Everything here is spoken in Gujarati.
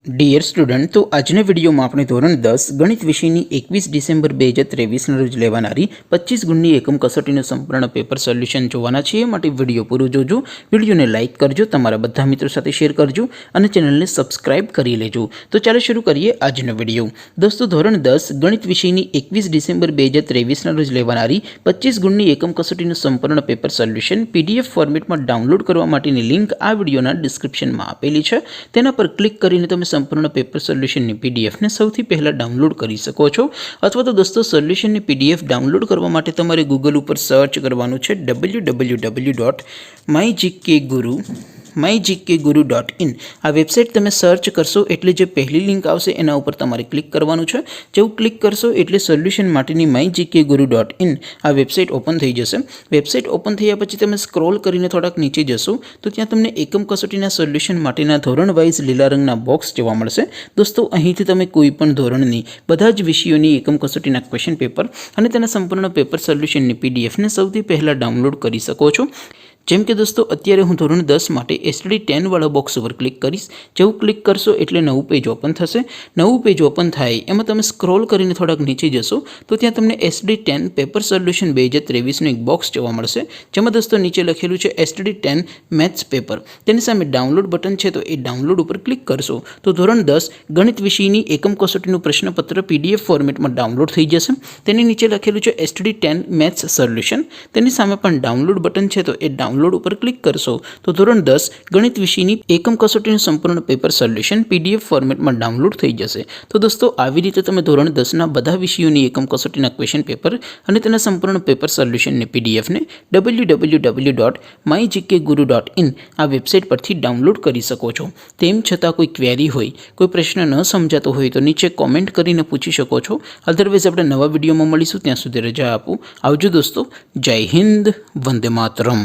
डियर स्टूडेंट, तो आजना विडियो में આપણે ધોરણ 10 ગણિત વિષયની 21 ડિસેમ્બર 2023 ના રોજ લેવાનારી 25 ગુણની એકમ કસોટીનું સંપૂર્ણ પેપર સોલ્યુશન જોવાના છે। માટે વિડિયો પૂરો જોજો, વિડિયોને લાઈક કરજો, તમારા બધા મિત્રો સાથે શેર કરજો અને ચેનલને સબસ્ક્રાઇબ કરી લેજો। તો ચાલો શરૂ કરીએ આજનો વિડિયો। દોસ્તો, ધોરણ 10 ગણિત વિષયની 21 ડિસેમ્બર 2023 ના રોજ લેવાનારી 25 ગુણની એકમ કસોટીનું સંપૂર્ણ પેપર સોલ્યુશન પીડીએફ ફોર્મેટમાં ડાઉનલોડ કરવા માટેની લિંક આ વિડિયોના ડિસ્ક્રિપ્શનમાં આપેલી છે। તેના પર ક્લિક કરીને તમે संपूर्ण पेपर सोल्यूशन पीडीएफ ने सौथी पहला डाउनलॉड कर सको छो। अथवा तो दोस्तों सोल्यूशन पीडीएफ डाउनलॉड करवा माटे तमारे गूगल पर सर्च करवानुं छे www.mygkguru.in। आ वेबसाइट तमे सर्च करशो एटले जे पहली लिंक आवशे एना उपर तमारे क्लिक करवानुं छे। जेवुं क्लिक करशो एटले सोल्यूशन माटेनी mygkguru.in आ वेबसाइट ओपन थई जशे। वेबसाइट ओपन थया पछी तमे स्क्रॉल करीने थोड़ाक नीचे जशो तो त्यां तमने एकम कसोटीना सोल्यूशन माटेना धोरण वाइज लीला रंगना बॉक्स जोवा मळशे। दोस्तों, અહીંથી તમે કોઈ પણ ધોરણની બધા જ વિષયોની એકમ કસોટીના ક્વેશ્ચન પેપર અને તેના સંપૂર્ણ પેપર સોલ્યુશનની પીડીએફને સૌથી પહેલા ડાઉનલોડ કરી શકો છો। જેમ કે દોસ્તો, અત્યારે હું ધોરણ 10 માટે એસટીડી 10 વાળા બોક્સ ઉપર ક્લિક કરીશ। જેવું ક્લિક કરશો એટલે નવું પેજ ઓપન થશે। નવું પેજ ઓપન થાય એમાં તમે સ્ક્રોલ કરીને થોડાક નીચે જશો તો ત્યાં તમને એસટીડી 10 પેપર સોલ્યુશન 2023નું એક બોક્સ જોવા મળશે, જેમાં દોસ્તો નીચે લખેલું છે એસટીડી 10 મેથ્સ પેપર। તેની સામે ડાઉનલોડ બટન છે તો એ ડાઉનલોડ ઉપર ક્લિક કરશો તો ધોરણ 10 ગણિત વિષયની એકમ કસોટીનું પ્રશ્નપત્ર પીડીએફ ફોર્મેટમાં ડાઉનલોડ થઈ જશે। તેની નીચે લખેલું છે એસટીડી 10 મેથ્સ સોલ્યુશન। તેની સામે પણ ડાઉનલોડ બટન છે તો એ डाउनलोड पर क्लिक करशो तो धोरण 10 गणित विषयनी एकम कसोटीનું संपूर्ण पेपर सोल्यूशन पीडीएफ फॉर्मेट में डाउनलोड थई जशे। तो दोस्तों, આવી રીતે તમે ધોરણ 10 ના બધા વિષયોની એકમ કસોટીના ક્વેશ્ચન પેપર અને તેના સંપૂર્ણ પેપર સોલ્યુશનની પીડીએફ ને www.mygkguru.in આ વેબસાઇટ પરથી ડાઉનલોડ કરી શકો છો। તેમ છતાં કોઈ ક્વેરી હોય, કોઈ પ્રશ્ન ન સમજાતો હોય તો નીચે કોમેન્ટ કરીને પૂછી શકો છો। અધરવાઇઝ આપણે નવા વિડીયોમાં મળીશું, ત્યાં સુધી રજા આપો। આવજો દોસ્તો, જય હિન્દ, વંદે માતરમ।